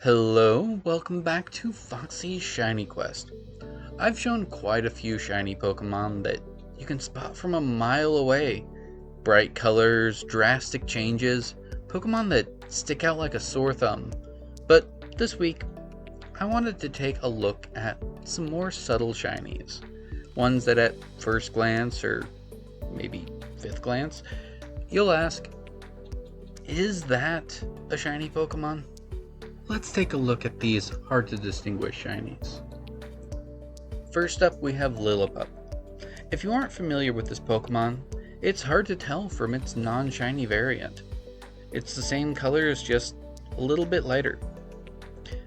Hello, welcome back to Foxy's Shiny Quest. I've shown quite a few shiny Pokemon that you can spot from a mile away. Bright colors, drastic changes, Pokemon that stick out like a sore thumb. But this week, I wanted to take a look at some more subtle shinies. Ones that at first glance, or maybe fifth glance, you'll ask, is that a shiny Pokemon? Let's take a look at these hard to distinguish shinies. First up we have Lillipup. If you aren't familiar with this Pokemon, it's hard to tell from its non-shiny variant. It's the same colors, just a little bit lighter.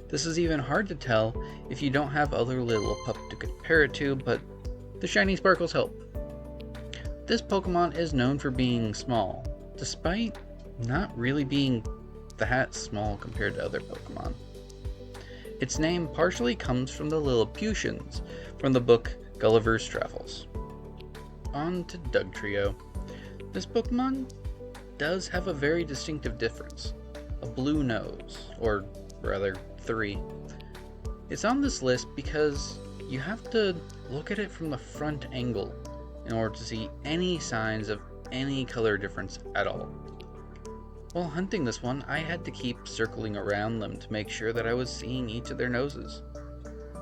This is even hard to tell if you don't have other Lillipup to compare it to, but the shiny sparkles help. This Pokemon is known for being small, despite not really being that small compared to other Pokemon. Its name partially comes from the Lilliputians from the book Gulliver's Travels. On to Dugtrio. This Pokemon does have a very distinctive difference, a blue nose, or rather 3. It's on this list because you have to look at it from the front angle in order to see any signs of any color difference at all. While hunting this one, I had to keep circling around them to make sure that I was seeing each of their noses.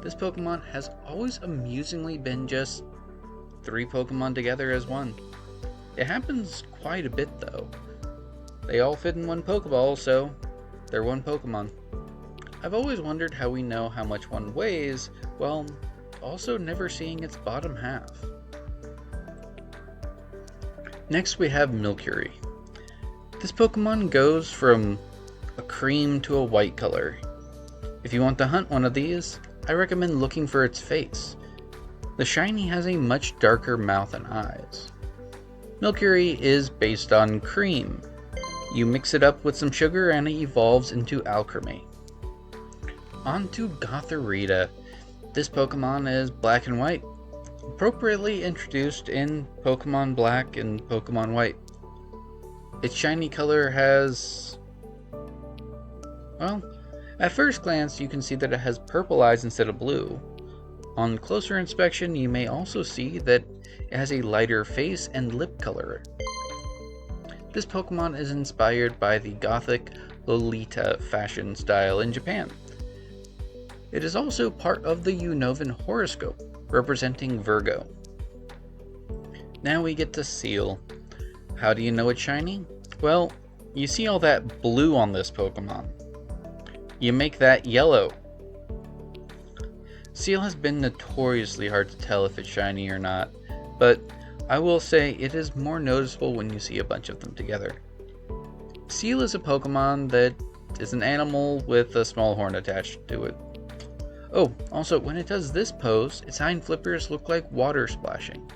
This Pokemon has always amusingly been just 3 Pokemon together as one. It happens quite a bit though. They all fit in one Pokeball, so they're one Pokemon. I've always wondered how we know how much one weighs, while also never seeing its bottom half. Next we have Milcery. This Pokemon goes from a cream to a white color. If you want to hunt one of these, I recommend looking for its face. The shiny has a much darker mouth and eyes. Milcery is based on cream. You mix it up with some sugar and it evolves into alchemy. On to Gothorita. This Pokemon is black and white, appropriately introduced in Pokemon Black and Pokemon White. Its shiny color has... well, at first glance you can see that it has purple eyes instead of blue. On closer inspection you may also see that it has a lighter face and lip color. This Pokemon is inspired by the Gothic Lolita fashion style in Japan. It is also part of the Unnovan horoscope, representing Virgo. Now we get to Seal. How do you know it's shiny? Well, you see all that blue on this Pokemon. You make that yellow. Seal has been notoriously hard to tell if it's shiny or not, but I will say it is more noticeable when you see a bunch of them together. Seal is a Pokemon that is an animal with a small horn attached to it. Oh, also, when it does this pose, its hind flippers look like water splashing.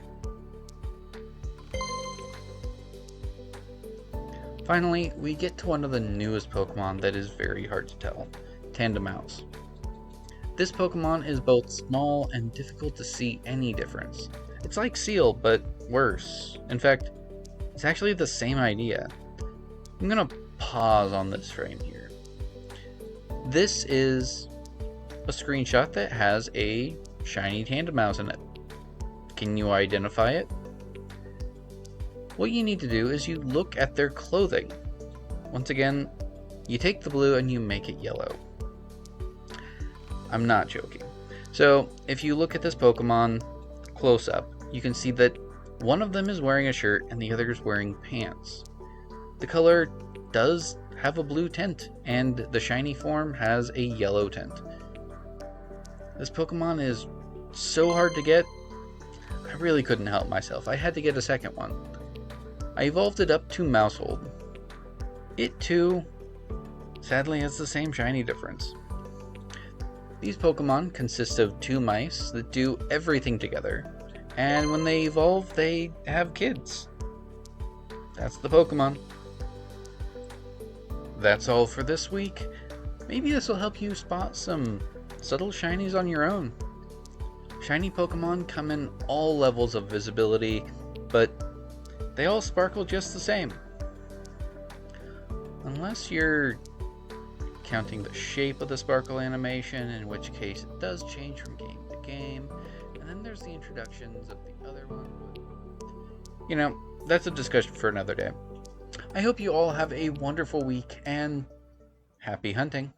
Finally, we get to one of the newest Pokemon that is very hard to tell, Tandemaus. This Pokemon is both small and difficult to see any difference. It's like Seal, but worse. In fact, it's actually the same idea. I'm gonna pause on this frame here. This is a screenshot that has a shiny Tandemaus in it. Can you identify it? What you need to do is you look at their clothing. Once again, you take the blue and you make it yellow. I'm not joking. So, if you look at this Pokemon close up, you can see that one of them is wearing a shirt and the other is wearing pants. The color does have a blue tint, and the shiny form has a yellow tint. This Pokemon is so hard to get, I really couldn't help myself. I had to get a second one. I evolved it up to Mousehold. It too, sadly, has the same shiny difference. These Pokemon consist of 2 mice that do everything together, and when they evolve, they have kids. That's the Pokemon. That's all for this week. Maybe this will help you spot some subtle shinies on your own. Shiny Pokemon come in all levels of visibility, but they all sparkle just the same. Unless you're counting the shape of the sparkle animation, in which case it does change from game to game. And then there's the introductions of the other one. That's a discussion for another day. I hope you all have a wonderful week and happy hunting.